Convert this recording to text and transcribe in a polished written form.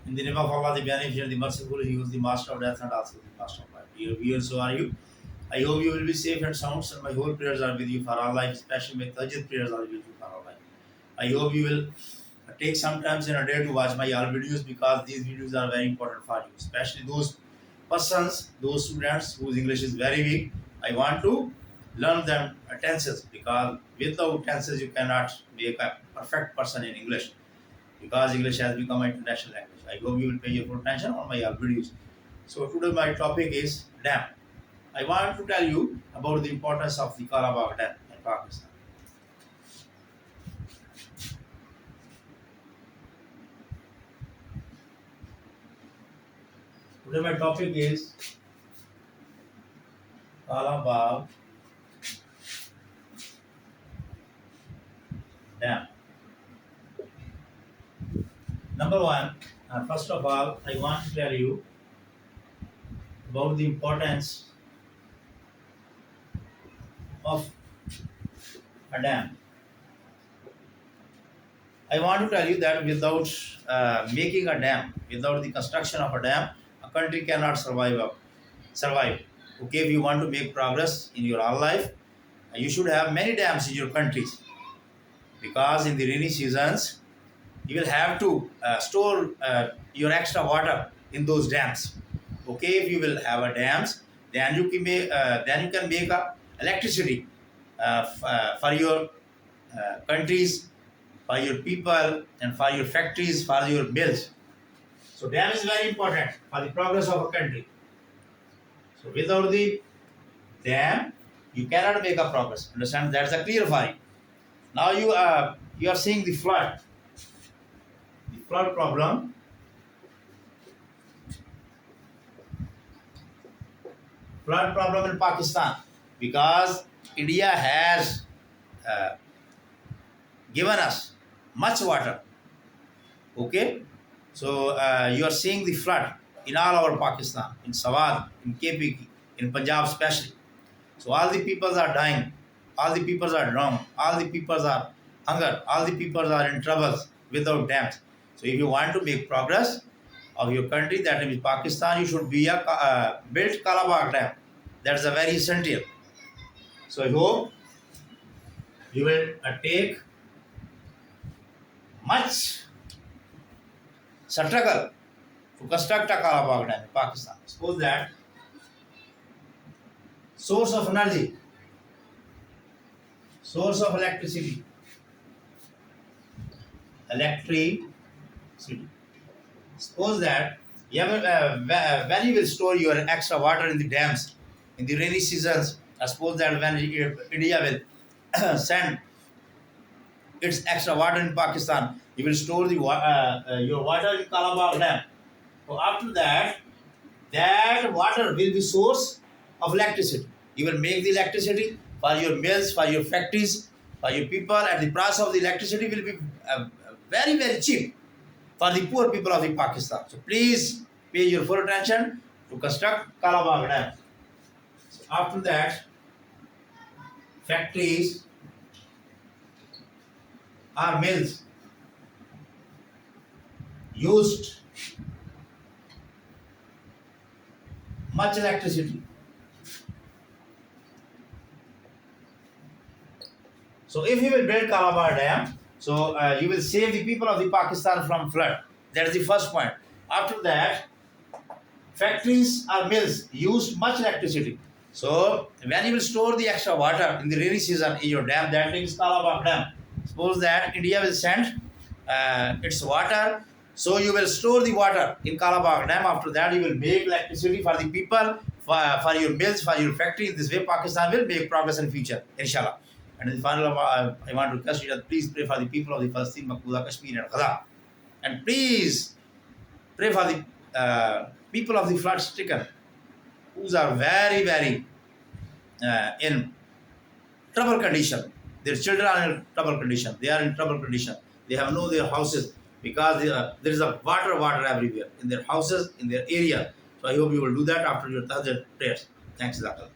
In the name of Allah, the Beneficent, the Merciful, He was the Master of Death and also the Master of Life. Dear viewers, so are you? I hope you will be safe and sound, and my whole prayers are with you for our life, especially my Tajid prayers are with you for our life. I hope you will take some time in a day to watch my all videos, because these videos are very important for you, especially those persons, those students whose English is very weak. I want to learn them tenses, because without tenses you cannot make a perfect person in English, because English has become an international language. I hope you will pay your full attention on my videos. So today my topic is dam. I want to tell you about the importance of the Bagh Dam in Pakistan. Today my topic is Bagh Dam. Number one, first of all, I want to tell you about the importance of a dam. I want to tell you that without making a dam, without the construction of a dam, a country cannot survive. Okay, if you want to make progress in your own life, you should have many dams in your countries, because in the rainy seasons, you will have to store your extra water in those dams. Okay, if you will have a dams, then you can make a electricity for your countries, for your people, and for your factories, for your mills. So dam is very important for the progress of a country. So without the dam, you cannot make a progress. Understand? That's a clear fine. Now you are seeing the flood. The flood problem. Flood problem in Pakistan, because India has given us much water. Okay, so you are seeing the flood in all over Pakistan, in Sawad, in KP, in Punjab especially. So all the peoples are dying, all the peoples are drowned, all the peoples are hunger, all the peoples are in troubles without dams. So if you want to make progress of your country, that is Pakistan, you should be build Bagh Dam. That's a very essential. So I hope you will take much struggle to construct a Bagh Dam in Pakistan. Suppose that source of energy, source of electricity. Suppose that when you will store your extra water in the dams in the rainy seasons, suppose that when India will send its extra water in Pakistan, you will store the your water in Bagh Dam. So after that, that water will be source of electricity. You will make the electricity for your mills, for your factories, for your people, and the price of the electricity will be very, very cheap for the poor people of the Pakistan. So please pay your full attention to construct Bagh Dam. So after that, factories or mills used much electricity. So if you will build Bagh Dam, so you will save the people of the Pakistan from flood. That is the first point. After that, factories or mills use much electricity. So when you will store the extra water in the rainy season in your dam, that is Bagh Dam. Suppose that India will send its water, so you will store the water in Bagh Dam. After that, you will make electricity for the people, for your mills, for your factory. In this way, Pakistan will make progress in future, inshallah. And in the final, I want to request you that please pray for the people of the Palestine, Maqboola, Kashmir, and Gaza. And please pray for the people of the flood stricken, who are very, very in trouble condition. Their children are in trouble condition. They are in trouble condition. They have no their houses, because there is a water everywhere in their houses, in their area. So I hope you will do that after your Tahajjud prayers. Thanks, Doctor.